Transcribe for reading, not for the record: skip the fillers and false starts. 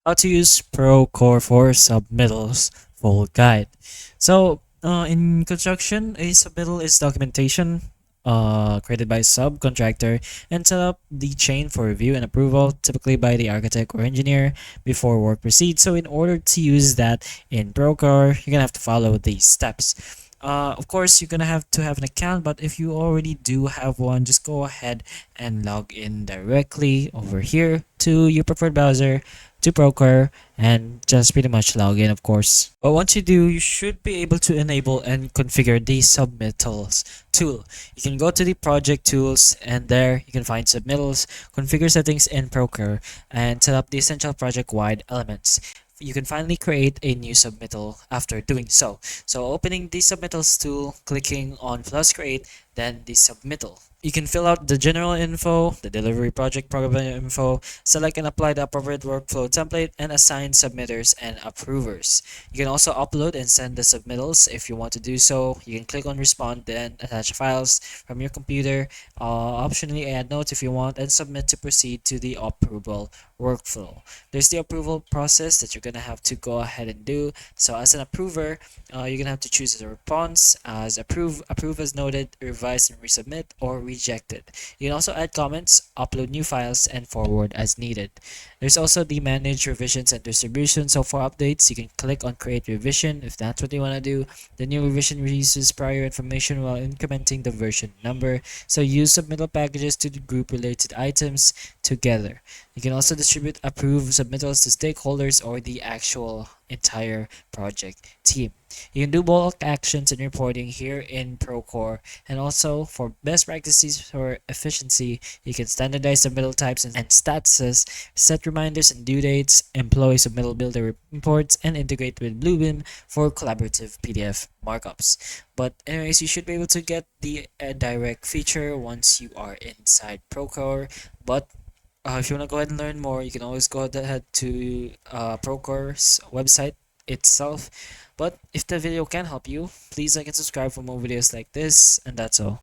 How to use Procore for submittals full guide. So, in construction, a submittal is documentation created by a subcontractor and set up the chain for review and approval, typically by the architect or engineer before work proceeds. So, in order to use that in Procore, you're gonna have to follow these steps. Of course, you're gonna have to have an account, but if you already do have one, just go ahead and log in directly over here to your preferred browser to Procore and just pretty much log in, of course. But once you do, you should be able to enable and configure the Submittals tool. You can go to the project tools and there you can find Submittals, configure settings in Procore, and set up the essential project-wide elements. You can finally create a new submittal after doing so. So opening the Submittals tool, clicking on plus create, then the submittal. You can fill out the general info, the delivery project program info, select and apply the appropriate workflow template, and assign submitters and approvers. You can also upload and send the submittals if you want to do so. You can click on respond, then attach files from your computer, optionally add notes if you want, and submit to proceed to the approval workflow. There's the approval process that you're gonna have to go ahead and do. So as an approver, you're gonna have to choose the response as approve as noted, revise and resubmit, or rejected. You can also add comments, upload new files, and forward as needed. There's also the manage revisions and distribution. So for updates, you can click on create revision if that's what you want to do. The new revision reuses prior information while incrementing the version number. So use submittal packages to group related items together. You can also distribute approved submittals to stakeholders or the actual entire project team. You can do bulk actions and reporting here in Procore, and also for best practices for efficiency, you can standardize submittal types and statuses, set reminders and due dates, employ submittal builder reports, and integrate with Bluebeam for collaborative PDF markups. But anyways, you should be able to get the direct feature once you are inside Procore. But if you want to go ahead and learn more, you can always go ahead to Procore's website itself. But if the video can help you, please like and subscribe for more videos like this, and that's all.